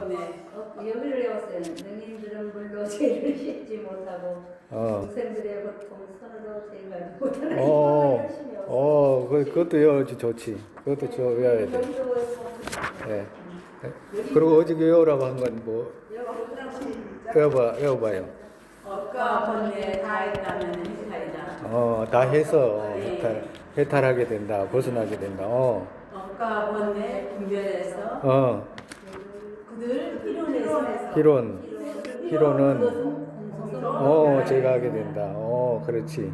네. 여기를 외웠어요. 능인들은 물로 죄를 씻지 못하고 중생들의 고통 손으로 죄를 못하는 그것도 외워야지 좋지. 그것도 외워야 돼. 네. 그리고 어제 외우라고 한 건 뭐? 외워봐요. 업과 번뇌 다 했다면 해탈이다. 다 해서 해탈하게 된다. 벗어나게 된다. 업과 번뇌 분별해서 그들 희론은 제가 하게 된다. 그렇지.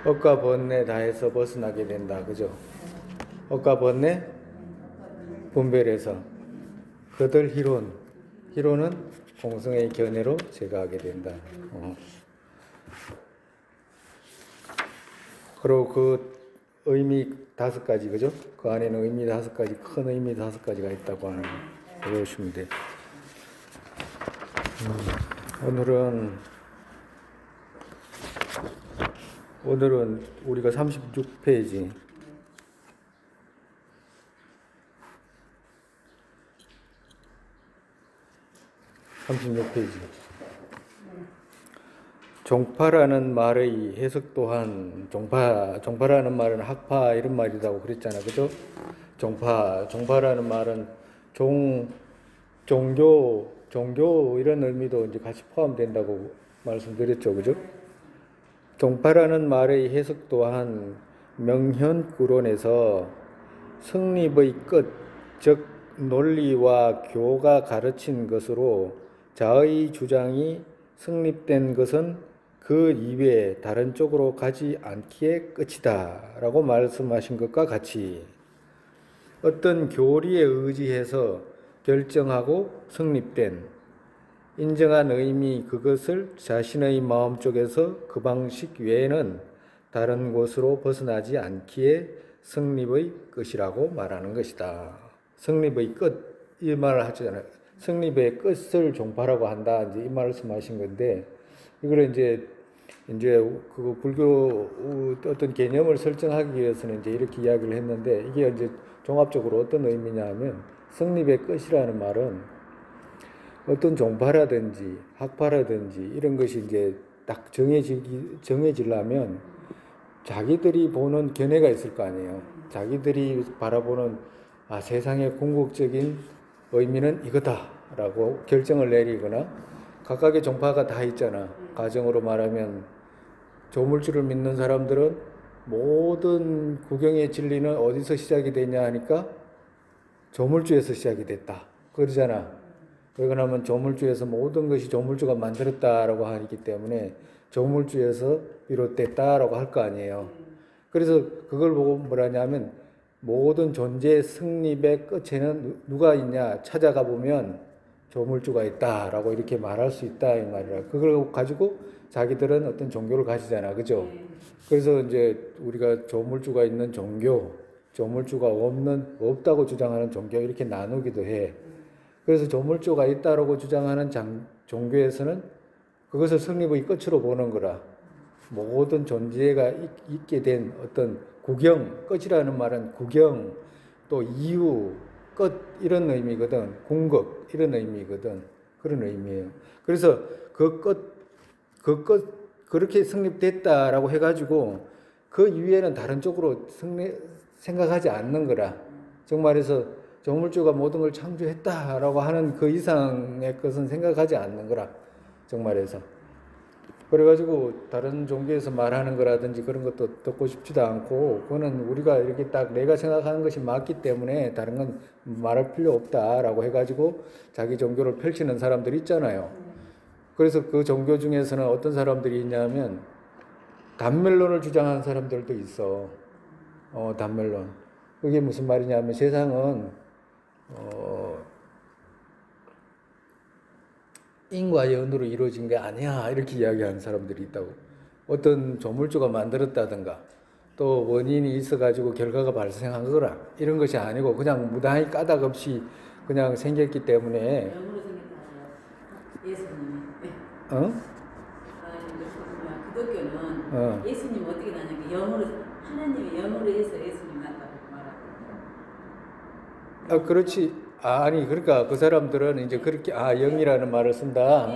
업과 번뇌 다 해서 벗어나게 된다. 그죠? 업과 번뇌 분별해서 그들 희론은 공성의 견해로 제거하게 된다. 그리고 그 의미 5가지, 그죠? 그 안에는 의미 5가지, 큰 의미 5가지가 있다고 하는 거 외우시면 돼. 오늘은 우리가 36페이지. 36페이지. 종파라는 말의 해석 또한 종파라는 말은 학파 이런 말이라고 그랬잖아. 그죠? 종파라는 말은 종교 이런 의미도 이제 같이 포함된다고 말씀드렸죠. 그죠? 종파라는 말의 해석 또한 명현구론에서 성립의 끝, 즉 논리와 교가 가르친 것으로 자의 주장이 성립된 것은 그 이외에 다른 쪽으로 가지 않기에 끝이다 라고 말씀하신 것과 같이 어떤 교리에 의지해서 결정하고 성립된 인정한 의미 그것을 자신의 마음속에서 그 방식 외에는 다른 곳으로 벗어나지 않기에 성립의 끝이라고 말하는 것이다. 성립의 끝, 이 말을 하잖아요. 성립의 끝을 종파라고 한다. 이제 이 말씀하신 건데, 이걸 이제 그 불교 어떤 개념을 설정하기 위해서는 이제 이렇게 이야기를 했는데, 이게 이제 종합적으로 어떤 의미냐면, 성립의 끝이라는 말은 어떤 종파라든지 학파라든지 이런 것이 이제 딱 정해지려면 자기들이 보는 견해가 있을 거 아니에요. 자기들이 바라보는 세상의 궁극적인 의미는 이거다라고 결정을 내리거나 각각의 종파가 다 있잖아. 가정으로 말하면 조물주를 믿는 사람들은 모든 구경의 진리는 어디서 시작이 되냐 하니까 조물주에서 시작이 됐다. 그러잖아. 그러고 조물주에서 모든 것이 조물주가 만들었다라고 하기 때문에 조물주에서 비롯됐다라고 할 거 아니에요. 그래서 그걸 보고 뭐라냐면 모든 존재의 성립의 끝에는 누가 있냐 찾아가 보면 조물주가 있다라고 이렇게 말할 수 있다 이 말이라. 그걸 가지고 자기들은 어떤 종교를 가지잖아, 그죠? 그래서 이제 우리가 조물주가 있는 종교, 조물주가 없다고 주장하는 종교 이렇게 나누기도 해. 그래서 조물주가 있다라고 주장하는 종교에서는 그것을 성립의 끝으로 보는 거라. 모든 존재가 있게 된 어떤 구경, 끝이라는 말은 구경, 또 이유, 끝 이런 의미거든. 궁극 이런 의미거든. 그런 의미예요. 그래서 그 끝 그렇게 성립됐다라고 해가지고 그 이외에는 다른 쪽으로 생각하지 않는 거라. 정말해서 조물주가 모든 걸 창조했다라고 하는 그 이상의 것은 생각하지 않는 거라. 정말해서. 그래가지고 다른 종교에서 말하는 거라든지 그런 것도 듣고 싶지도 않고 그거는 우리가 이렇게 딱 내가 생각하는 것이 맞기 때문에 다른 건 말할 필요 없다라고 해가지고 자기 종교를 펼치는 사람들이 있잖아요. 그래서 그 종교 중에서는 어떤 사람들이 있냐면 단멸론을 주장하는 사람들도 있어. 단멸론. 그게 무슨 말이냐면 세상은 인과 연으로 이루어진 게 아니야 이렇게 이야기하는 사람들이 있다고. 어떤 조물주가 만들었다든가 또 원인이 있어가지고 결과가 발생한 거라 이런 것이 아니고 그냥 무당히 까닭 없이 그냥 생겼기 때문에 예수님이 어? 기독교 기독교는 예수님 어떻게 나냐면 영으로 하나님이 영으로 해서 예수님 낳았다고 말하거든요. 그렇지. 아니 그러니까 그 사람들은 이제 그렇게 영이라는 말을 쓴다.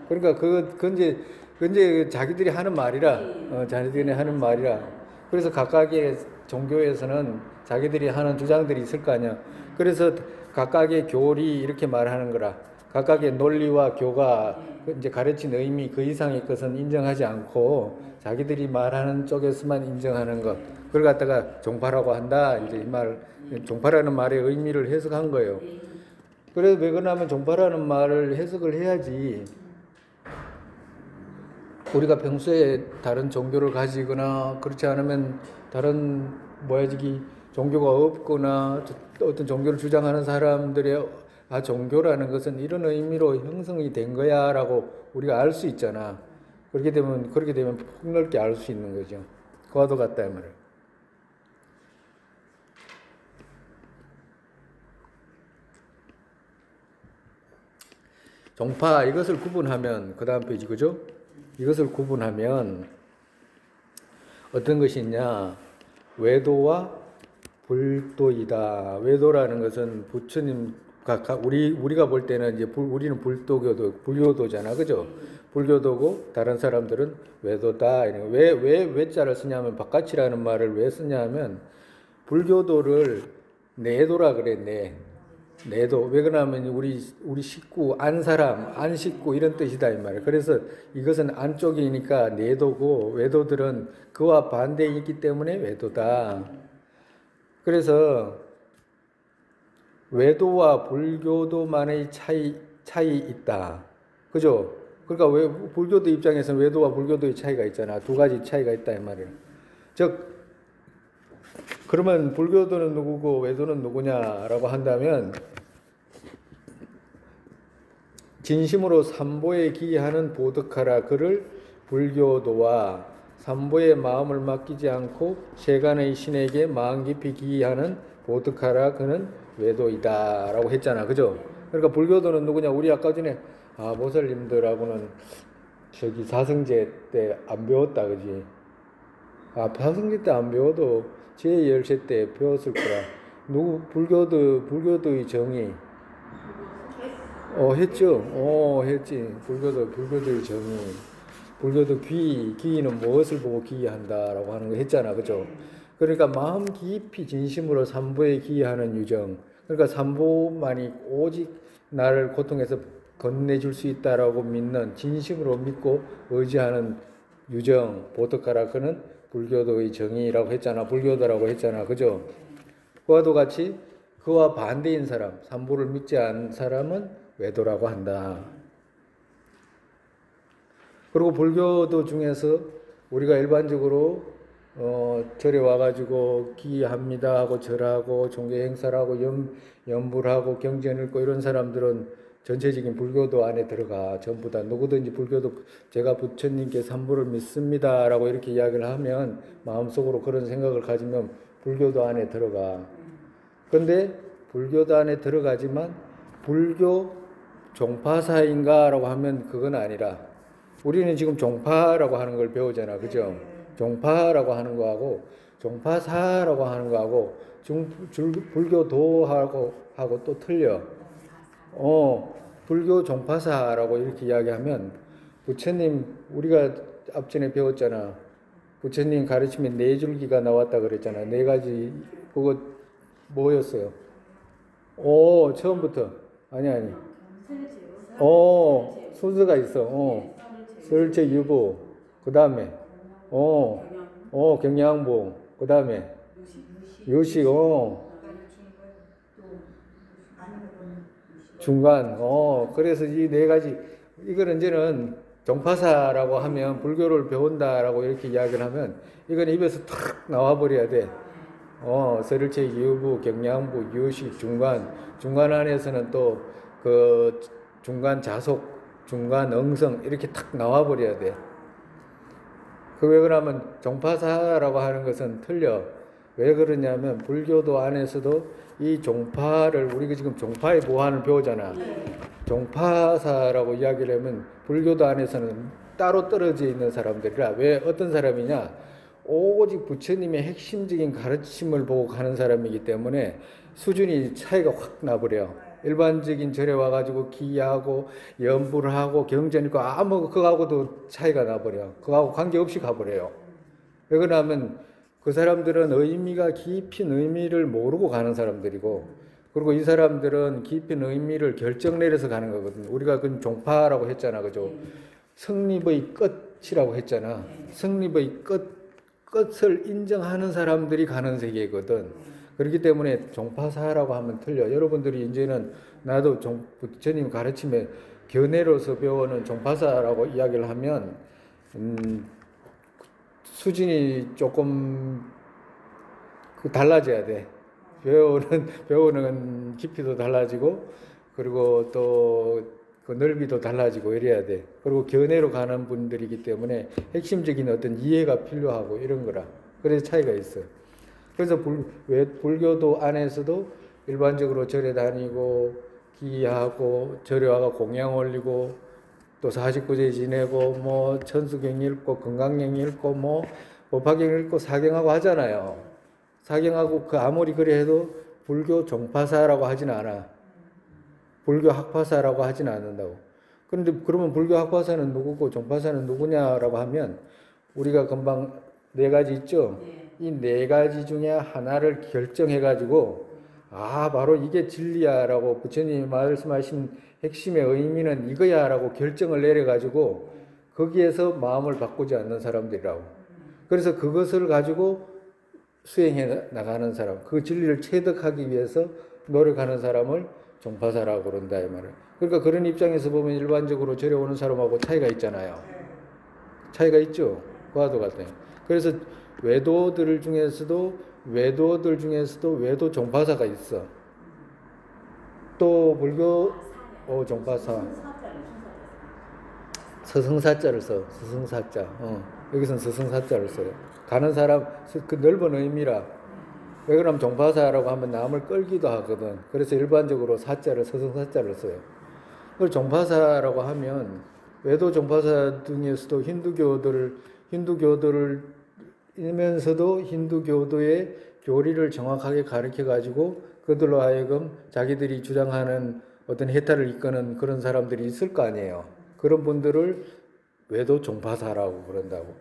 그러니까 그건 이제 자기들이 하는 말이라. 자기들이 하는 말이라. 그래서 각각의 종교에서는 자기들이 하는 주장들이 있을 거 아니야. 그래서 각각의 교리 이렇게 말하는 거라. 각각의 논리와 교가 이제 가르친 의미 그 이상의 것은 인정하지 않고 자기들이 말하는 쪽에서만 인정하는 것. 그걸 갖다가 종파라고 한다. 이제 이 말, 종파라는 말의 의미를 해석한 거예요. 그래서 왜 그러냐면 종파라는 말을 해석을 해야지. 우리가 평소에 다른 종교를 가지거나 그렇지 않으면 다른 종교가 없거나 어떤 종교를 주장하는 사람들의 종교라는 것은 이런 의미로 형성이 된 거야라고 우리가 알 수 있잖아. 그렇게 되면 폭넓게 알 수 있는 거죠. 그와도 같다 이 말이에요. 종파 이것을 구분하면 그 다음 페이지 그죠? 이것을 구분하면 어떤 것이 있냐? 외도와 불도이다. 외도라는 것은 부처님 우리가 볼 때는 이제 우리는 불교도잖아, 그죠? 불교도고 다른 사람들은 외도다. 외자를 쓰냐면 바깥이라는 말을 왜 쓰냐면 불교도를 내도라 그래. 내도. 왜 그러냐면 우리 식구, 안 식구 이런 뜻이다 이 말이야. 그래서 이것은 안쪽이니까 내도고 외도들은 그와 반대에 있기 때문에 외도다. 그래서 외도와 불교도만의 차이 있다. 그죠? 그러니까 불교도 입장에서는 외도와 불교도의 차이가 있잖아. 두 가지 차이가 있다 이 말이야. 즉 그러면 불교도는 누구고 외도는 누구냐라고 한다면 진심으로 삼보에 기하는 보득하라 그를 불교도와 삼보의 마음을 맡기지 않고 세간의 신에게 마음 깊이 기하는 보득하라 그는 외도이다 라고 했잖아. 그죠? 그러니까 불교도는 누구냐? 우리 아까 전에 모슬림들하고는 사성제 때 안 배웠다 그지? 사성제 때 안 배워도 제13 때 배웠을 거라. 불교도의 정의 했죠? 했지. 불교도의 정의. 불교도 기는 무엇을 보고 기한다라고 하는 거 했잖아. 그죠? 그러니까 마음 깊이 진심으로 삼보에 기하는 유정. 그러니까 삼보만이 오직 나를 고통에서 건네줄 수 있다라고 믿는, 진심으로 믿고 의지하는 유정, 보떡하라 그는 불교도의 정의라고 했잖아. 불교도라고 했잖아. 그죠? 그와도 같이 그와 반대인 사람, 삼보를 믿지 않은 사람은 외도라고 한다. 그리고 불교도 중에서 우리가 일반적으로 절에 와가지고 기합니다 하고 절하고 종교 행사를 하고 염불하고 경전 읽고 이런 사람들은 전체적인 불교도 안에 들어가. 전부 다 누구든지 불교도 제가 부처님께 삼보를 믿습니다 라고 이렇게 이야기를 하면 마음속으로 그런 생각을 가지면 불교도 안에 들어가. 근데 불교도 안에 들어가지만 불교 종파사인가 라고 하면 그건 아니라 우리는 지금 종파라고 하는 걸 배우잖아. 그죠? 종파라고 하는 거하고 종파사라고 하는 거하고 불교도하고 또 틀려. 불교 종파사라고 이렇게 이야기하면 부처님 우리가 앞전에 배웠잖아. 부처님 가르치면 네 줄기가 나왔다 그랬잖아. 네 가지 그거 뭐였어요? 처음부터 아니. 순서가 있어. 설체 유보. 그 다음에 경양보. 그 다음에 유식. 중간. 그래서 이 네 가지 이거는 이제는 종파사라고 하면 불교를 배운다라고 이렇게 이야기를 하면 이건 입에서 탁 나와 버려야 돼. 설체 유부, 경양부, 유식, 중간 안에서는 또 그 중간 자속, 중간 응성 이렇게 탁 나와 버려야 돼. 왜 그러냐면 종파사라고 하는 것은 틀려. 왜 그러냐면 불교도 안에서도 이 종파를 우리가 지금 종파의 보안을 배우잖아. 종파사라고 이야기를 하면 불교도 안에서는 따로 떨어져 있는 사람들이라. 왜 어떤 사람이냐? 오직 부처님의 핵심적인 가르침을 보고 가는 사람이기 때문에 수준이 차이가 확 나버려. 일반적인 절에 와가지고 기하고 연부를 하고 경전 있고 아무 그거하고도 차이가 나버려. 그거하고 관계없이 가버려요. 왜 그러냐면 그 사람들은 의미가 깊은 의미를 모르고 가는 사람들이고, 그리고 이 사람들은 깊은 의미를 결정 내려서 가는 거거든. 우리가 그 종파라고 했잖아, 그죠? 성립의 끝이라고 했잖아. 성립의 끝을 인정하는 사람들이 가는 세계거든. 그렇기 때문에 종파사라고 하면 틀려. 여러분들이 이제는 나도 부처님 가르침에 견해로서 배우는 종파사라고 이야기를 하면 수준이 조금 달라져야 돼. 배우는 깊이도 달라지고, 그리고 또 그 넓이도 달라지고 이래야 돼. 그리고 견해로 가는 분들이기 때문에 핵심적인 어떤 이해가 필요하고 이런 거라. 그래서 차이가 있어. 그래서 불교도 안에서도 일반적으로 절에 다니고 기하고 절에 와가 공양 올리고 또 49제 지내고 뭐 천수경 읽고 건강경 읽고 뭐 법화경 읽고 사경하고 하잖아요. 사경하고 그 아무리 그래 해도 불교 종파사라고 하진 않아. 불교 학파사라고 하진 않는다고. 그런데 그러면 불교 학파사는 누구고 종파사는 누구냐라고 하면 우리가 금방 4가지 있죠. 이 4가지 중에 하나를 결정해가지고 바로 이게 진리야라고 부처님이 말씀하신 핵심의 의미는 이거야라고 결정을 내려가지고 거기에서 마음을 바꾸지 않는 사람들이라고. 그래서 그것을 가지고 수행해 나가는 사람, 그 진리를 체득하기 위해서 노력하는 사람을 종파사라고 그런다 이 말이에요. 그러니까 그런 입장에서 보면 일반적으로 절에 오는 사람하고 차이가 있잖아요. 차이가 있죠. 그와도 같아요. 그래서 외도들 중에서도 외도 종파사가 있어. 또 불교 종파사 서승사자를 써. 서승사자. 여기서는 서승사자를 써요. 가는 사람 그 넓은 의미라. 왜 그러면 종파사라고 하면 남을 끌기도 하거든. 그래서 일반적으로 사자를 서승사자를 써요. 그리고 종파사라고 하면 외도 종파사 중에서도 힌두교들을 이면서도 힌두교도의 교리를 정확하게 가르쳐 가지고 그들로 하여금 자기들이 주장하는 어떤 해탈을 이끄는 그런 사람들이 있을 거 아니에요. 그런 분들을 외도 종파사라고 그런다고.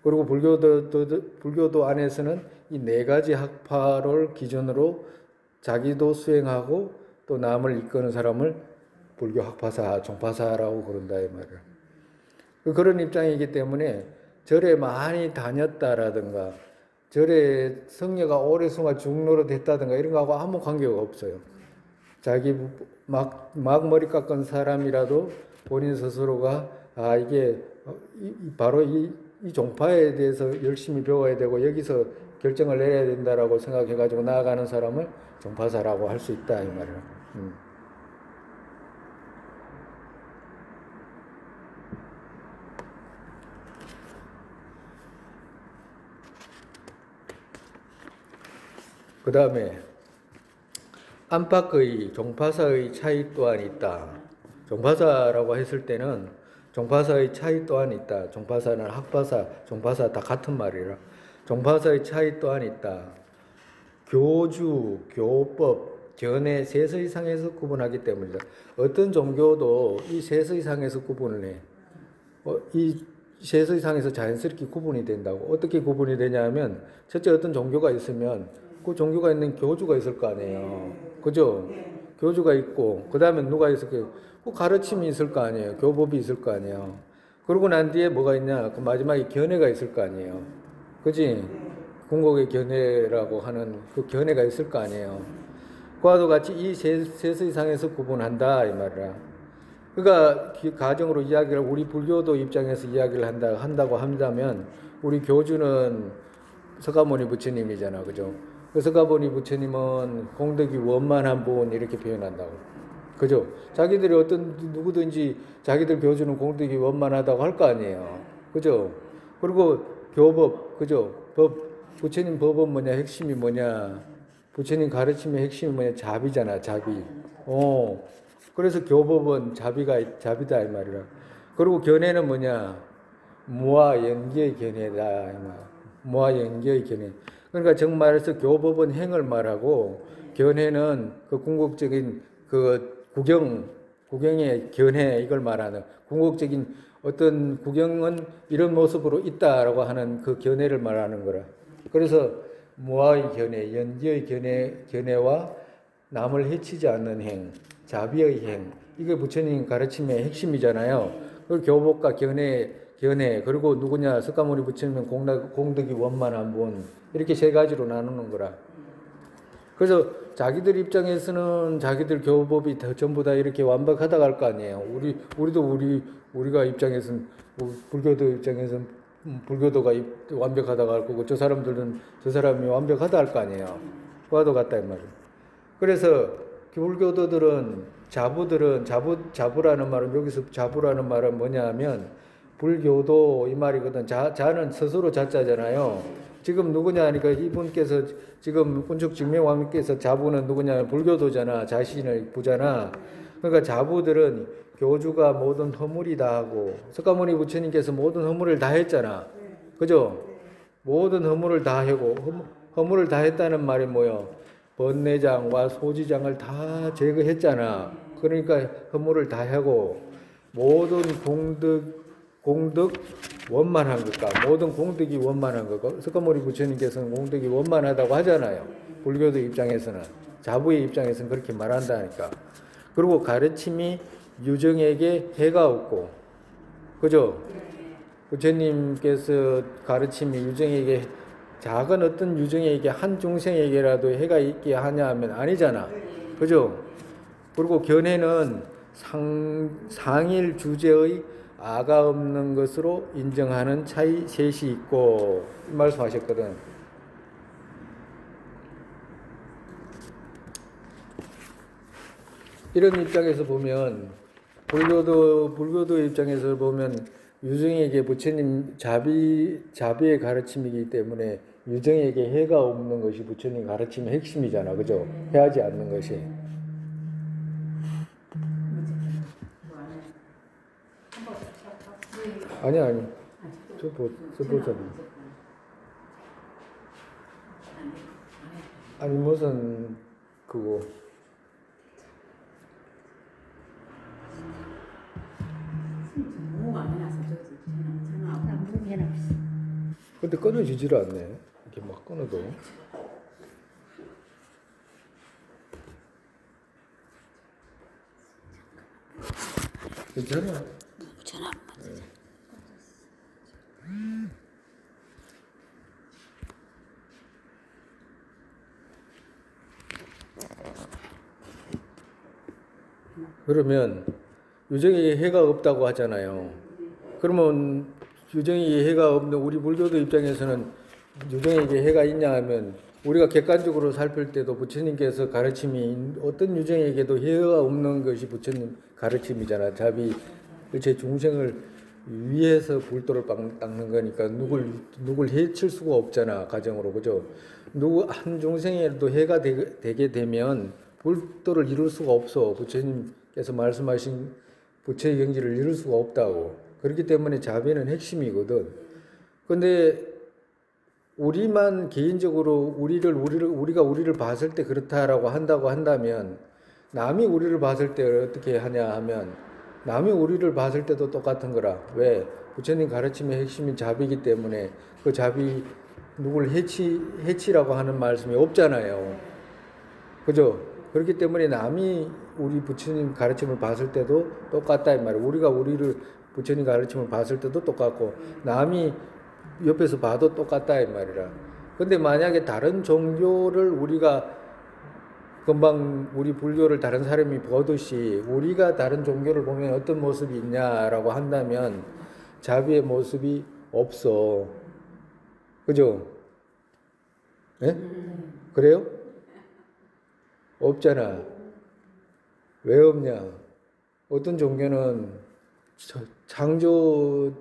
그리고 불교도 안에서는 이 4가지 학파를 기준으로 자기도 수행하고 또 남을 이끄는 사람을 불교 학파사, 종파사라고 그런다 이 말이에요. 그런 입장이기 때문에 절에 많이 다녔다라든가 절에 성녀가 오래 숨어 중노릇 했다든가 이런 거하고 아무 관계가 없어요. 자기 막 머리 깎은 사람이라도 본인 스스로가 이게 바로 이 종파에 대해서 열심히 배워야 되고 여기서 결정을 내려야 된다라고 생각해가지고 나아가는 사람을 종파사라고 할 수 있다 이 말이에요. 그 다음에 안팎의 종파사의 차이 또한 있다. 종파사라고 했을 때는 종파사의 차이 또한 있다. 종파사는 학파사, 종파사 다 같은 말이라. 종파사의 차이 또한 있다. 교주, 교법, 견해, 세서이상에서 구분하기 때문이다. 어떤 종교도 이 세서이상에서 구분을 해. 이 세서이상에서 자연스럽게 구분이 된다고. 어떻게 구분이 되냐면 첫째 어떤 종교가 있으면 그 종교가 있는 교주가 있을 거 아니에요. 그죠? 교주가 있고 그 다음에 누가 있을까요? 그 가르침이 있을 거 아니에요. 교법이 있을 거 아니에요. 그러고 난 뒤에 뭐가 있냐? 그 마지막에 견해가 있을 거 아니에요. 그지? 궁극의 견해라고 하는 그 견해가 있을 거 아니에요. 그와도 같이 이 세서이상에서 구분한다 이 말이야. 그러니까 가정으로 이야기를 우리 불교도 입장에서 이야기를 한다고 한다면 우리 교주는 석가모니 부처님이잖아. 그죠? 그 석가모니 부처님은 공덕이 원만한 분 이렇게 표현한다고. 그죠? 자기들이 누구든지 자기들 교주는 공덕이 원만하다고 할 거 아니에요. 그죠? 그리고 교법, 그죠? 부처님 법은 뭐냐? 핵심이 뭐냐? 부처님 가르침의 핵심이 뭐냐? 자비잖아, 자비. 그래서 교법은 자비다 이 말이라. 그리고 견해는 뭐냐? 무아 연계의 견해다. 무아 연계의 견해. 그러니까 정말에서 교법은 행을 말하고 견해는 그 궁극적인 그 구경의 견해 이걸 말하는 궁극적인 어떤 구경은 이런 모습으로 있다라고 하는 그 견해를 말하는 거라. 그래서 무아의 견해, 연기의 견해와 남을 해치지 않는 행, 자비의 행, 이게 부처님 가르침의 핵심이잖아요. 그 교복과 견해, 그리고 누구냐, 석가모니 부처님은 공덕이 원만한 분, 이렇게 세 가지로 나누는 거라. 그래서 자기들 입장에서는 자기들 교법이 전부 다 이렇게 완벽하다고 할 거 아니에요. 우리가 입장에서는, 불교도 입장에서는 불교도가 완벽하다고 할 거고, 저 사람들은 저 사람이 완벽하다 할 거 아니에요. 그와도 같다, 이 말이에요. 그래서 불교도들은, 자부라는 말은, 여기서 자부라는 말은 뭐냐 하면, 불교도 이 말이거든. 자는 스스로 자자잖아요. 지금 누구냐 하니까 이분께서 지금 군축증명왕께서 자부는 누구냐, 불교도잖아. 자신을 부잖아. 그러니까 자부들은 교주가 모든 허물이 다 하고, 석가모니 부처님께서 모든 허물을 다 했잖아. 그죠? 모든 허물을 다 하고, 허물을 다 했다는 말이 뭐요? 번뇌장과 소지장을 다 제거했잖아. 그러니까 허물을 다 하고, 모든 공덕 원만한 것과 모든 공덕이 원만한 것과, 석가모니 부처님께서는 공덕이 원만하다고 하잖아요. 불교도 입장에서는, 자부의 입장에서는 그렇게 말한다니까. 그리고 가르침이 유정에게 해가 없고, 그죠? 부처님께서 가르침이 유정에게, 작은 어떤 유정에게, 한 중생에게라도 해가 있게 하냐 하면 아니잖아. 그죠? 그리고 견해는 상일 주제의 아가 없는 것으로 인정하는 차이 셋이 있고, 말씀하셨거든. 이런 입장에서 보면, 불교도 입장에서 보면 유정에게 부처님 자비의 가르침이기 때문에 유정에게 해가 없는 것이 부처님 가르침의 핵심이잖아. 그죠? 해하지 않는 것이. 아니. 저 보자. 아니, 무슨, 그거. 너무 많이 나서 전화. 근데 끊어지질 않네. 이렇게 막 끊어도. 괜찮아. 전화 안 받아. 그러면 유정에게 해가 없다고 하잖아요. 그러면 유정에게 해가 없는 우리 불교도 입장에서는 유정에게 해가 있냐 하면, 우리가 객관적으로 살필 때도 부처님께서 가르침이 어떤 유정에게도 해가 없는 것이 부처님 가르침이잖아. 자비, 제 중생을 위해서 불도를 닦는 거니까 누굴 해칠 수가 없잖아, 가정으로. 그죠? 누구 한 중생에도 해가 되게 되면 불도를 이룰 수가 없어. 부처님께서 말씀하신 부처의 경지를 이룰 수가 없다고. 그렇기 때문에 자비는 핵심이거든. 근데 우리만 개인적으로 우리가 우리를 봤을 때 그렇다라고 한다면, 남이 우리를 봤을 때 어떻게 하냐 하면, 남이 우리를 봤을 때도 똑같은 거라. 왜? 부처님 가르침의 핵심인 자비이기 때문에, 그 자비 누굴 해치라고 하는 말씀이 없잖아요. 그죠? 그렇기 때문에 남이 우리 부처님 가르침을 봤을 때도 똑같다 이 말이에요. 우리가 부처님 가르침을 봤을 때도 똑같고, 남이 옆에서 봐도 똑같다 이 말이라. 근데 만약에 다른 종교를 우리가, 금방 우리 불교를 다른 사람이 보듯이 우리가 다른 종교를 보면 어떤 모습이 있냐라고 한다면 자비의 모습이 없어. 그죠? 예? 그래요? 없잖아. 왜 없냐? 어떤 종교는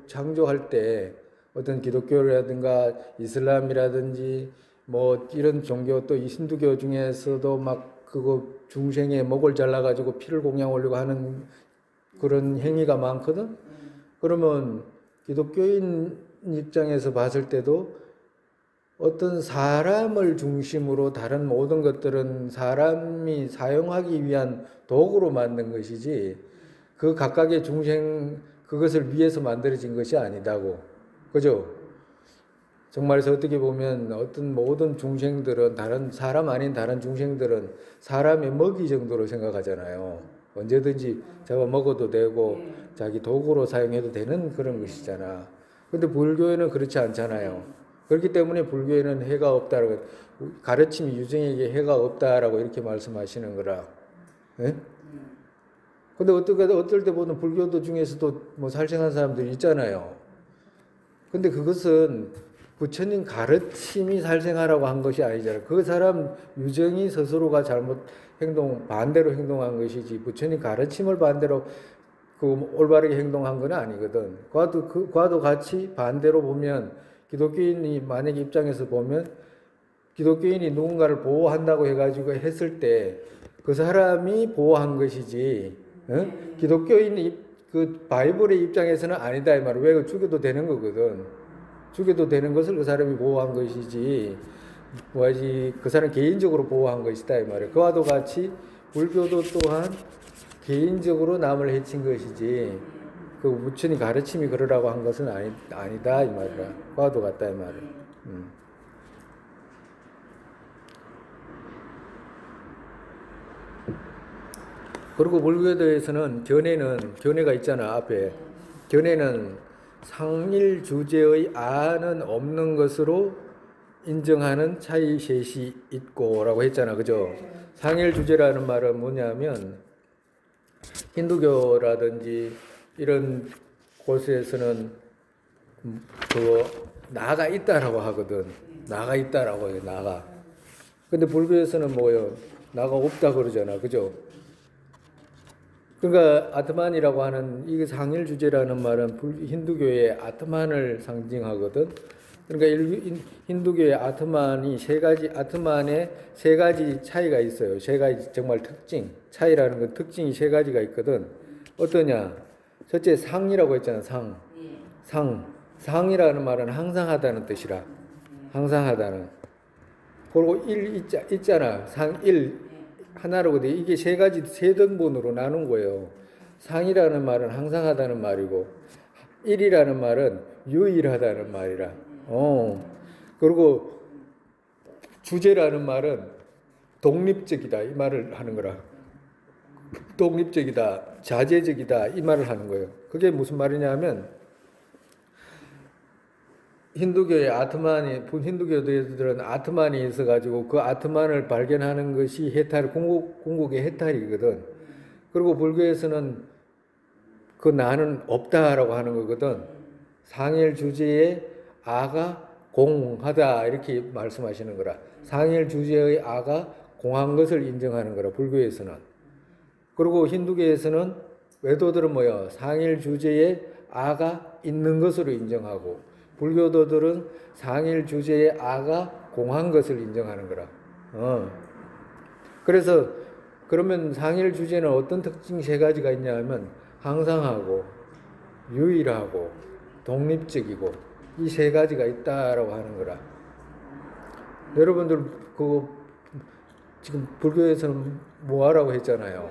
창조할 때 어떤 기독교라든가 이슬람이라든지 뭐 이런 종교, 또 이 힌두교 중에서도 막 그거 중생의 목을 잘라가지고 피를 공양 올리고 하는 그런 행위가 많거든. 그러면 기독교인 입장에서 봤을 때도 어떤 사람을 중심으로 다른 모든 것들은 사람이 사용하기 위한 도구로 만든 것이지 그 각각의 중생 그것을 위해서 만들어진 것이 아니다고. 그죠? 정말에서 어떻게 보면 어떤 모든 중생들은 다른 사람 아닌 다른 중생들은 사람의 먹이 정도로 생각하잖아요. 언제든지 잡아 먹어도 되고 자기 도구로 사용해도 되는 그런 것이잖아. 근데 불교에는 그렇지 않잖아요. 그렇기 때문에 불교에는 해가 없다라고, 가르침이 유정에게 해가 없다라고 이렇게 말씀하시는 거라. 예? 근데 어떨 때 보면 불교도 중에서도 뭐 살생한 사람들이 있잖아요. 근데 그것은 부처님 가르침이 살생하라고 한 것이 아니잖아요. 그 사람 유정이 스스로가 반대로 행동한 것이지 부처님 가르침을 반대로 올바르게 행동한 건 아니거든. 과도 같이 반대로 보면 기독교인이 만약에 입장에서 보면 기독교인이 누군가를 보호한다고 해가지고 했을 때 그 사람이 보호한 것이지, 기독교인이 그 바이블의 입장에서는 아니다 이 말이야. 왜 죽여도 되는 거거든. 죽여도 되는 것을 그 사람이 보호한 것이지, 뭐지 그 사람 개인적으로 보호한 것이다 이 말이야. 그와도 같이 불교도 또한 개인적으로 남을 해친 것이지 그 부처님 가르침이 그러라고 한 것은 아니다 이 말이야. 그와도 같다 이 말이야. 그리고 불교에 대해서는 견해가 있잖아 앞에. 견해는 상일 주제의 아는 없는 것으로 인정하는 차이 셋이 있고라고 했잖아, 그죠? 상일 주제라는 말은 뭐냐면 힌두교라든지 이런 곳에서는 그 나가 있다라고 하거든. 나가 있다라고 해요, 나가. 근데 불교에서는 뭐예요? 나가 없다 그러잖아, 그죠? 그러니까 아트만이라고 하는 이 상일 주제라는 말은 힌두교의 아트만을 상징하거든. 그러니까 힌두교의 아트만이 아트만에 세 가지 차이가 있어요. 세 가지 정말 차이라는 건 특징이 세 가지가 있거든. 어떠냐? 첫째 상이라고 했잖아, 상이라는 말은 항상 하다는 뜻이라. 항상 하다는. 그리고 있잖아. 상일. 하나로 돼. 이게 세 등분으로 나눈 거예요. 상이라는 말은 항상 하다는 말이고, 일이라는 말은 유일하다는 말이라. 그리고 주제라는 말은 독립적이다. 이 말을 하는 거라. 독립적이다. 자제적이다. 이 말을 하는 거예요. 그게 무슨 말이냐면, 힌두교들은 아트만이 있어가지고 그 아트만을 발견하는 것이 궁극의 해탈이거든. 그리고 불교에서는 그 나는 없다라고 하는 거거든. 상일 주제의 아가 공하다 이렇게 말씀하시는 거라. 상일 주제의 아가 공한 것을 인정하는 거라, 불교에서는. 그리고 힌두교에서는 외도들은 뭐예요? 상일 주제의 아가 있는 것으로 인정하고, 불교도들은 상일 주제의 아가 공한 것을 인정하는 거라. 그래서 그러면 상일 주제는 어떤 특징 세 가지가 있냐 하면 항상하고 유일하고 독립적이고 이 세 가지가 있다라고 하는 거라. 여러분들 지금 불교에서는 뭐하라고 했잖아요.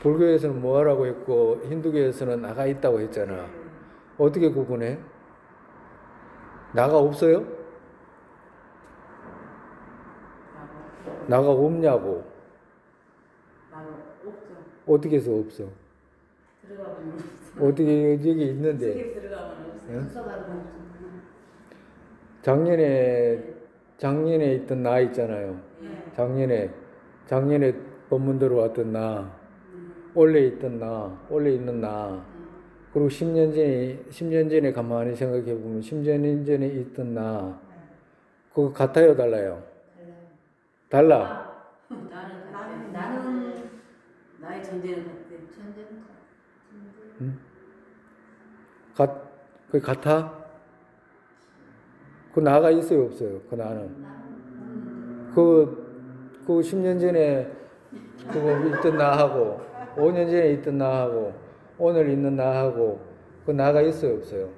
불교에서는 뭐하라고 했고 힌두교에서는 나가 있다고 했잖아. 어떻게 구분해? 나가 없어요? 나가 없냐고. 나가 없죠. 어떻게 해서 없어? 들어가면 없어. 어떻게 여기 있는데? 속에 들어가면 없어. 작년에 있던 나 있잖아요. 작년에 법문 들어왔던 나, 원래 있는 나. 그리고 10년 전에 가만히 생각해 보면 10년 전에 있던 나, 그거 같아요, 달라요? 달라. 나는 나의 존재는 같아. 그게 같아? 그 나가 있어요, 없어요? 그 나는. 그 10년 전에 그거 있던 나하고, 5년 전에 있던 나하고, 오늘 있는 나하고 그 나가 있어요, 없어요?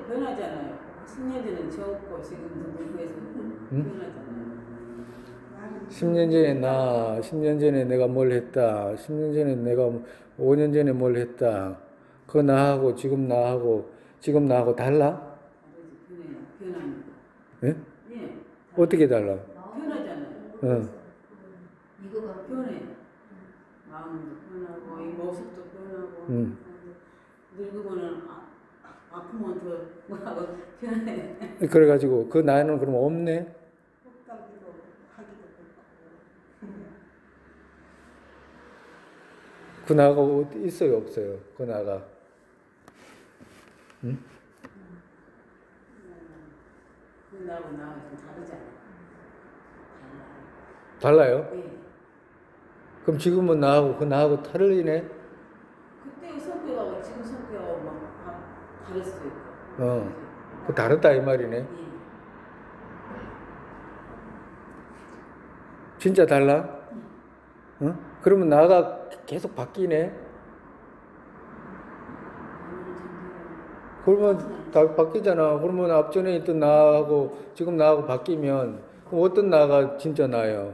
변하잖아요. 10년 전에 적고 지금은 누구에서 변하잖아요. 10년 전에 10년 전에 내가 뭘 했다. 10년 전에 내가 5년 전에 뭘 했다. 그 나하고 지금 나하고 달라? 다르지. 변하는 거. 예? 예. 어떻게 달라? 변하잖아요. 이거가 변해. 마음도 변하고 이 모습도 변하고 늙으면은 아프면 더 뭐하고 변해. 그래가지고 그 나는 그럼 없네? 그 나가 있어요, 없어요? 그 나가. 응? 그 나하고 좀 다르잖아요. 달라요? 예. 그럼 지금은 나하고 그 나하고 틀리네? 그때 성격하고 지금 성격하고 막 다를 수 있고. 그 다르다 이 말이네. 예. 진짜 달라? 응? 그러면 나가 계속 바뀌네? 그러면 다 바뀌잖아. 그러면 앞전에 있던 나하고 지금 나하고 바뀌면 그럼 어떤 나가 진짜 나예요?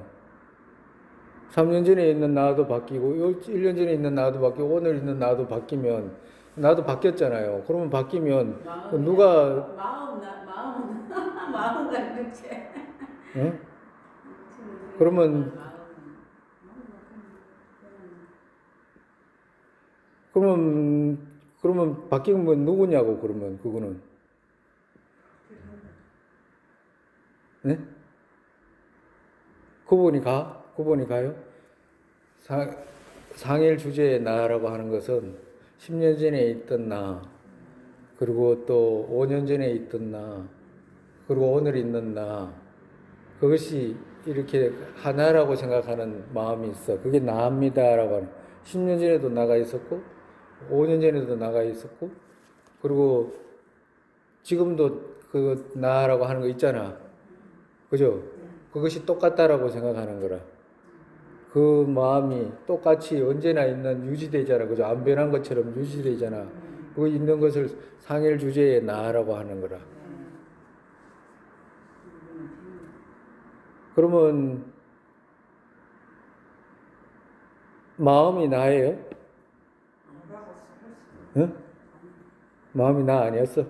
3년 전에 있는 나도 바뀌고 1년 전에 있는 나도 바뀌고 오늘 있는 나도 바뀌면 나도 바뀌었잖아요. 그러면 바뀌면 누가 마음과 육체. 응? 그러면 바뀐 건 누구냐고 그러면 그거는 네? 구분이 가요? 상일 주제의 나라고 하는 것은 10년 전에 있던 나 그리고 또 5년 전에 있던 나 그리고 오늘 있는 나 그것이 이렇게 하나라고 생각하는 마음이 있어. 그게 나입니다라고 하는 10년 전에도 나가 있었고 5년 전에도 나가 있었고 그리고 지금도 그 나라고 하는 거 있잖아. 그죠? 그것이 똑같다라고 생각하는 거라. 그 마음이 똑같이 언제나 있는 유지되잖아. 그죠? 안 변한 것처럼 유지되잖아. 그 있는 것을 상일 주제의 나라고 하는 거라. 그러면 마음이 나예요? 응? 마음이 나 아니었어?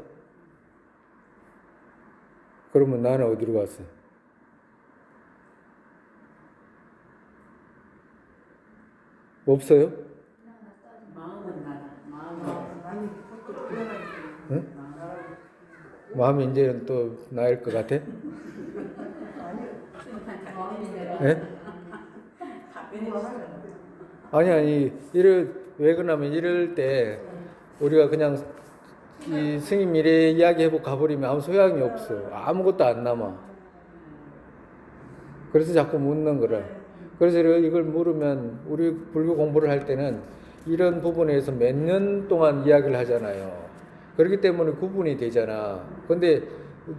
그러면 나는 어디로 갔어? 없어요? 마음은 나다. 응? 마음이 이제는 또 나일 것 같아? 네? 아니 왜 그러냐면 이럴 때 우리가 그냥 이 스님 미래 이야기해보고 가버리면 아무 소양이 없어. 아무것도 안 남아. 그래서 자꾸 묻는 거라. 그래서 이걸 물으면 우리 불교 공부를 할 때는 이런 부분에서 몇 년 동안 이야기를 하잖아요. 그렇기 때문에 구분이 되잖아. 근데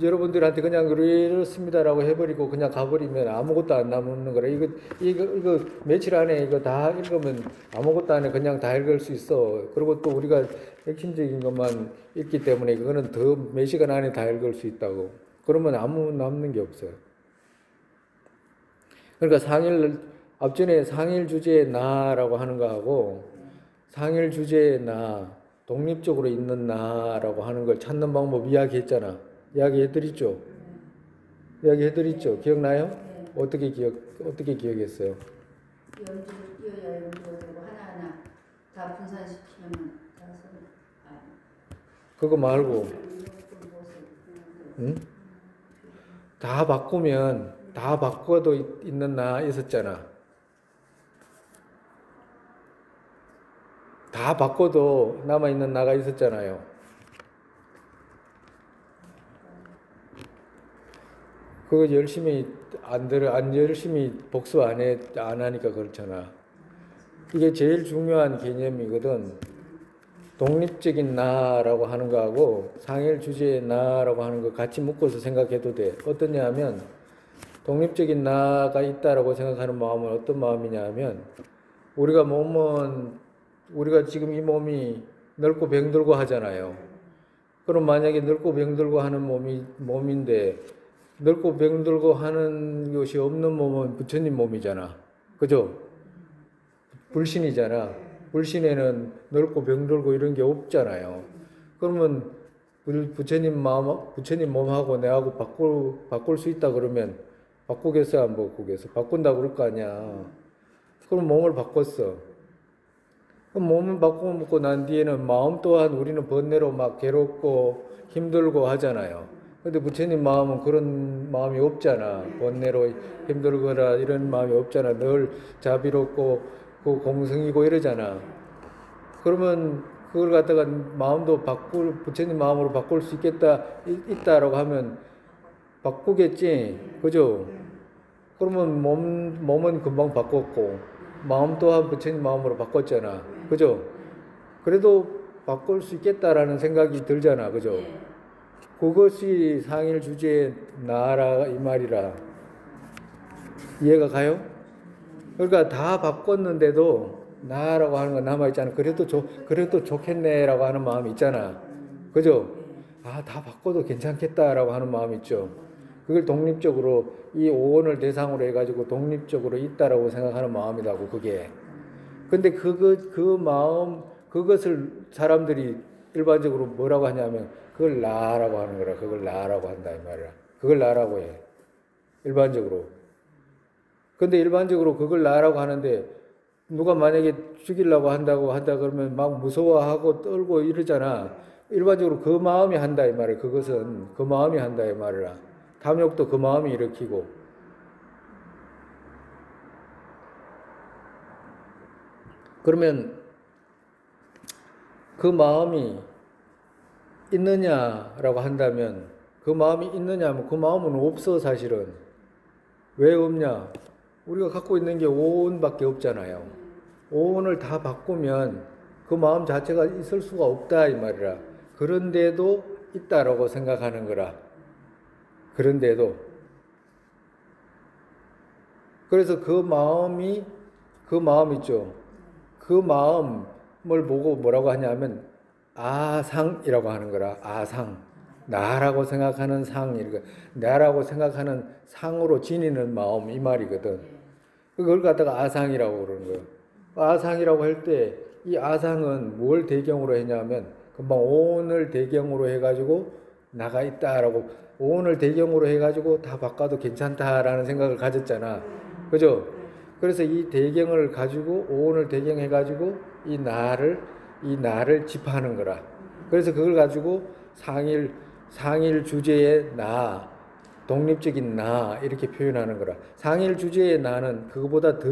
여러분들한테 그냥 이렇습니다라고 해버리고 그냥 가버리면 아무것도 안 남는 거라. 이거 며칠 안에 이거 다 읽으면 아무것도 안 해. 그냥 다 읽을 수 있어. 그리고 또 우리가 핵심적인 것만 읽기 때문에 그거는 더 몇 시간 안에 다 읽을 수 있다고. 그러면 아무 남는 게 없어요. 그러니까 앞전에 상일 주제의 나라고 하는 거하고 상일 주제의 나, 독립적으로 있는 나라고 하는 걸 찾는 방법 이야기했잖아. 이야기해드렸죠? 기억나요? 어떻게 기억했어요? 연주를 띄어야 연주가 되고 하나하나 다 분산시키면 그거 말고 응? 다 바꾸면 다 바꿔도 있는 나 있었잖아. 다 바꿔도 남아있는 나가 있었잖아요. 그거 열심히 열심히 복수 안 하니까 그렇잖아. 이게 제일 중요한 개념이거든. 독립적인 나라고 하는 거하고 상일 주제의 나라고 하는 거 같이 묶어서 생각해도 돼. 어떠냐 하면 독립적인 나가 있다라고 생각하는 마음은 어떤 마음이냐 하면 우리가 지금 이 몸이 늙고 병들고 하잖아요. 그럼 만약에 늙고 병들고 하는 몸인데 늙고 병들고 하는 것이 없는 몸은 부처님 몸이잖아. 그죠? 불신이잖아. 불신에는 늙고 병들고 이런 게 없잖아요. 그러면 부처님 몸하고 내하고 바꿀 수 있다 그러면 바꾸겠어, 안 바꾸겠어? 바꾼다 그럴 거 아니야. 그럼 몸을 바꿨어. 그럼 몸을 바꾸고 난 뒤에는 마음 또한 우리는 번뇌로 막 괴롭고 힘들고 하잖아요. 근데 부처님 마음은 그런 마음이 없잖아. 번뇌로 힘들거나 이런 마음이 없잖아. 늘 자비롭고 공성이고 이러잖아. 그러면 그걸 갖다가 마음도 부처님 마음으로 바꿀 수 있다라고 하면 바꾸겠지. 그죠? 그러면 몸은 금방 바꿨고, 마음 또한 부처님 마음으로 바꿨잖아. 그죠? 그래도 바꿀 수 있겠다라는 생각이 들잖아. 그죠? 그것이 상일 주제의 나라 이 말이라. 이해가 가요? 그러니까 다 바꿨는데도 나라고 하는 건 남아있잖아. 그래도 좋겠네라고 하는 마음이 있잖아. 그죠? 아, 다 바꿔도 괜찮겠다라고 하는 마음이 있죠. 그걸 독립적으로 이 오온을 대상으로 해가지고 독립적으로 있다라고 생각하는 마음이라고 그게. 근데 그 마음, 그것을 사람들이 일반적으로 뭐라고 하냐면 그걸 나라고 하는 거라. 그걸 나라고 한다 이 말이야. 그걸 나라고 해. 일반적으로. 근데 일반적으로 그걸 나라고 하는데 누가 만약에 죽이려고 한다 그러면 막 무서워하고 떨고 이러잖아. 일반적으로 그 마음이 한다 이 말이야. 그것은 그 마음이 한다 이 말이야. 탐욕도 그 마음이 일으키고. 그러면 그 마음이 있느냐라고 한다면 그 마음이 있느냐면 그 마음은 없어 사실은. 왜 없냐? 우리가 갖고 있는 게 오온밖에 없잖아요. 오온을 다 바꾸면 그 마음 자체가 있을 수가 없다 이 말이라. 그런데도 있다라고 생각하는 거라. 그런데도. 그래서 그 마음 있죠. 그 마음을 보고 뭐라고 하냐면 아상이라고 하는 거라. 아상. 나라고 생각하는 상. 나라고 생각하는 상으로 지니는 마음 이 말이거든. 그걸 갖다가 아상이라고 그러는 거예요. 아상이라고 할 때 이 아상은 뭘 배경으로 했냐면 금방 오온을 배경으로 해가지고 나가 있다라고 오온을 배경으로 해가지고 다 바꿔도 괜찮다라는 생각을 가졌잖아. 그죠? 그래서 이 배경을 가지고 오온을 배경해가지고 이 나를 집하는 거라. 그래서 그걸 가지고 상일 주제의 나, 독립적인 나 이렇게 표현하는 거라. 상일 주제의 나는 그거보다 더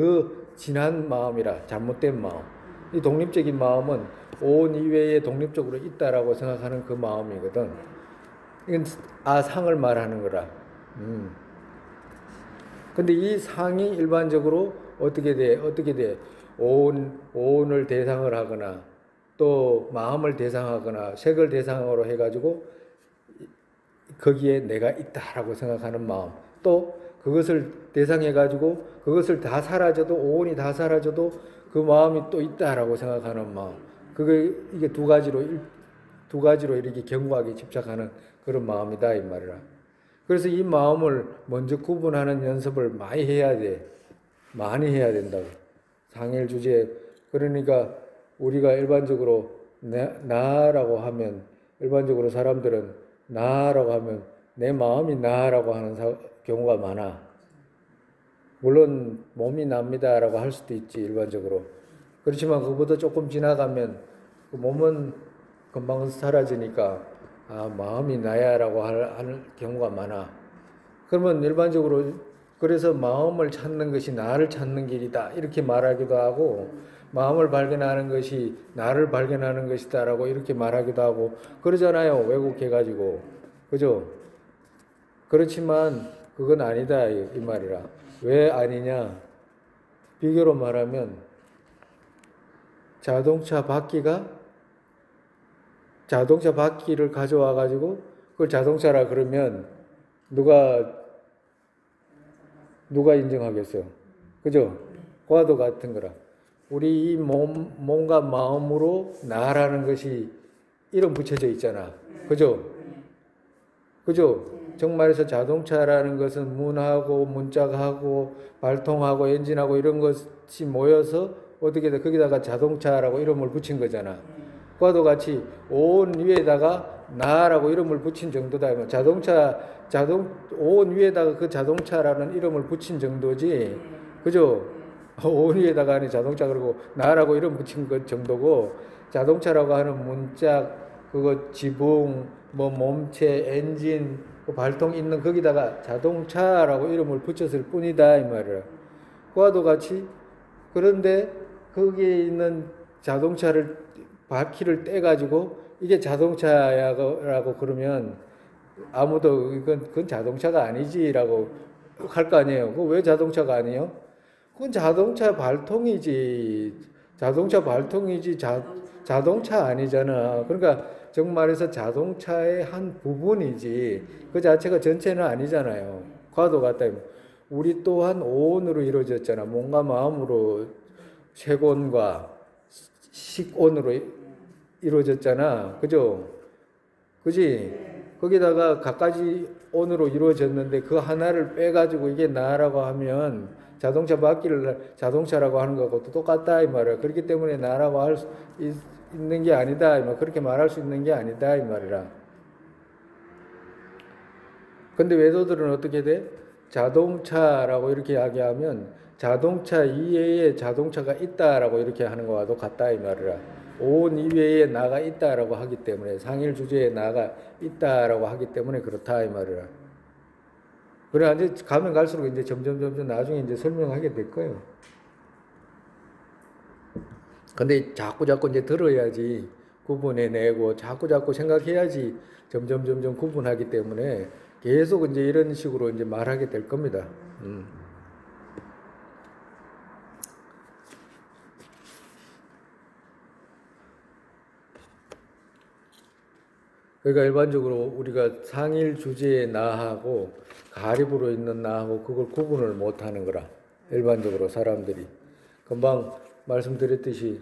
진한 마음이라. 잘못된 마음. 이 독립적인 마음은 오온 이외에 독립적으로 있다라고 생각하는 그 마음이거든. 이건 아상을 말하는 거라. 근데 이 상이 일반적으로 어떻게 돼? 오온을 대상을 하거나 또 마음을 대상하거나 색을 대상으로 해가지고 거기에 내가 있다라고 생각하는 마음. 또 그것을 대상해가지고 그것을 다 사라져도 오온이 다 사라져도 그 마음이 또 있다라고 생각하는 마음. 이게 두 가지로 이렇게 견고하게 집착하는 그런 마음이다 이 말이라. 그래서 이 마음을 먼저 구분하는 연습을 많이 해야 돼. 많이 해야 된다고. 상일 주제. 그러니까 우리가 일반적으로 나라고 하면 일반적으로 사람들은 나라고 하면 내 마음이 나라고 하는 경우가 많아. 물론 몸이 납니다라고 할 수도 있지 일반적으로. 그렇지만 그보다 조금 지나가면 그 몸은 금방 사라지니까 마음이 나야라고 하는 경우가 많아. 그러면 일반적으로 그래서 마음을 찾는 것이 나를 찾는 길이다 이렇게 말하기도 하고 마음을 발견하는 것이 나를 발견하는 것이다라고 이렇게 말하기도 하고 그러잖아요. 왜곡해가지고. 그죠? 그렇지만 그건 아니다 이 말이라. 왜 아니냐? 비교로 말하면 자동차 바퀴를 가져와 가지고 그걸 자동차라 그러면 누가 인정하겠어요? 그죠? 과도 같은 거라. 우리 이 몸과 마음으로 나라는 것이 이름 붙여져 있잖아. 그죠? 그죠? 정말에서 자동차라는 것은 문하고 문짝하고 발통하고 엔진하고 이런 것이 모여서 어떻게 돼? 거기다가 자동차라고 이름을 붙인 거잖아. 그와도 같이 온 위에다가 나라고 이름을 붙인 정도다. 온 위에다가 그 자동차라는 이름을 붙인 정도지. 그죠? 온 위에다가 하는 자동차 그리고 나라고 이름 붙인 것 정도고, 자동차라고 하는 문짝, 그거 지붕, 뭐 몸체, 엔진, 그 발통 있는 거기다가 자동차라고 이름을 붙였을 뿐이다 이 말이야. 그와도 같이, 그런데 거기에 있는 자동차를 바퀴를 떼가지고 이게 자동차야라고 그러면 아무도 그건 자동차가 아니지라고 할 거 아니에요. 그거 왜 자동차가 아니에요? 그건 자동차 발통이지. 자동차 발통이지 자동차 아니잖아. 그러니까 정말해서 자동차의 한 부분이지 그 자체가 전체는 아니잖아요. 과도 같다. 우리 또한 오온으로 이루어졌잖아. 몸과 마음으로 색온과 식온으로 이루어졌잖아. 그죠? 그지? 거기다가 갖가지 온으로 이루어졌는데 그 하나를 빼가지고 이게 나라고 하면 자동차 바퀴를 자동차라고 하는 거하고 똑같다 이 말이야. 그렇기 때문에 나라고 할 수 있는 게 아니다. 그렇게 말할 수 있는 게 아니다 이 말이라. 근데 외도들은 어떻게 돼? 자동차라고 이렇게 이야기하면 자동차 이외에 자동차가 있다라고 이렇게 하는 거와도 같다 이 말이라. 온 이외에 나가 있다라고 하기 때문에, 상일 주제에 나가 있다라고 하기 때문에 그렇다 이 말이라. 그래 이제 가면 갈수록 이제 점점 나중에 이제 설명하게 될 거예요. 근데 자꾸 이제 들어야지 구분해내고 자꾸 생각해야지 점점 구분하기 때문에 계속 이제 이런 식으로 이제 말하게 될 겁니다. 그러니까 일반적으로 우리가 상일 주제의 나하고 가립으로 있는 나하고 그걸 구분을 못하는 거라. 일반적으로 사람들이 금방 말씀드렸듯이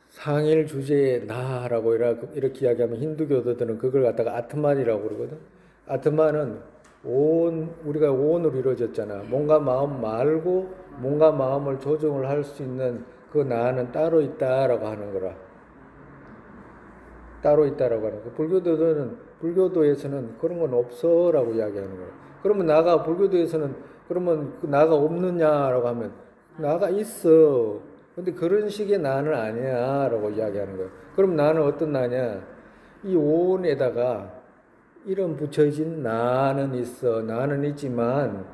상일 주제의 나라고 이렇게 이야기하면 힌두교도들은 그걸 갖다가 아트만이라고 그러거든. 아트만은 우리가 온으로 이루어졌잖아. 몸과 마음 말고 몸과 마음을 조정을 할 수 있는 그 나는 따로 있다라고 하는 거라. 따로 있다라고 하는 거. 불교도에서는 그런 건 없어라고 이야기하는 거예요. 그러면 나가 불교도에서는 그러면 나가 없느냐라고 하면 나가 있어. 근데 그런 식의 나는 아니야라고 이야기하는 거예요. 그럼 나는 어떤 나냐? 이 온에다가 이름 붙여진 나는 있어. 나는 있지만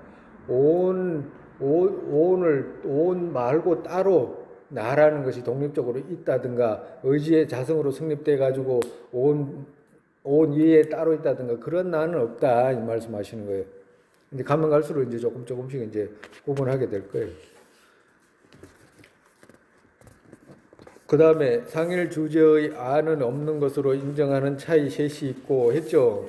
온 말고 따로 나라는 것이 독립적으로 있다든가 의지의 자성으로 성립돼 가지고 온 위에 따로 있다든가 그런 나는 없다 이 말씀하시는 거예요. 이제 가면 갈수록 이제 조금씩 이제 구분하게 될 거예요. 그 다음에 상일 주제의 아는 없는 것으로 인정하는 차이 셋이 있고 했죠.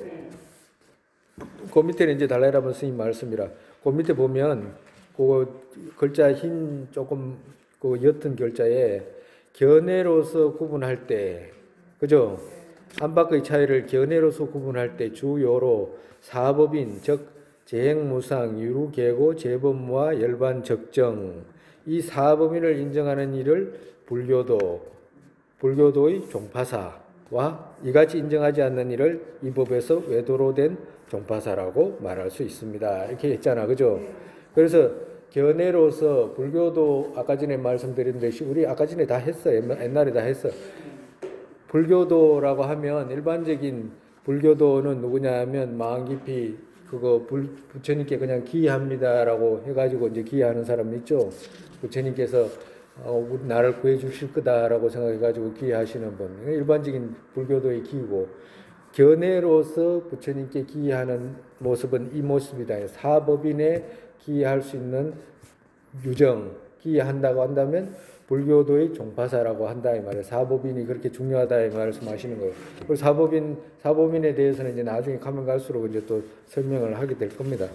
그 밑에는 이제 달라이라마 스님 말씀이라. 그 밑에 보면 그 글자 흰 조금 그 옅은 글자에 견해로서 구분할 때, 그죠? 안팎의 차이를 견해로서 구분할 때 주요로 사법인, 즉 재행무상, 유루계고, 재범무와 열반, 적정 이 사법인을 인정하는 일을 불교도의 종파사와 이같이 인정하지 않는 일을 이 법에서 외도로 된 종파사라고 말할 수 있습니다. 이렇게 했잖아, 그죠? 그래서 견해로서 불교도 아까 전에 말씀드린 듯이 우리 아까 전에 다 했어. 옛날에 다 했어. 불교도라고 하면 일반적인 불교도는 누구냐 하면 마음 깊이 그거 부처님께 그냥 기합니다라고 해가지고 이제 기하는 사람 있죠. 부처님께서 나를 구해 주실 거다라고 생각해가지고 기하시는 분. 일반적인 불교도의 기고 견해로서 부처님께 기하는 모습은 이 모습이다. 사법인에 기할 수 있는 유정, 기한다고 한다면 불교도의 종파사라고 한다 이 말이에요. 사법인이 그렇게 중요하다 이 말씀하시는 거예요. 그리고 사법인에 대해서는 이제 나중에 가면 갈수록 이제 또 설명을 하게 될 겁니다.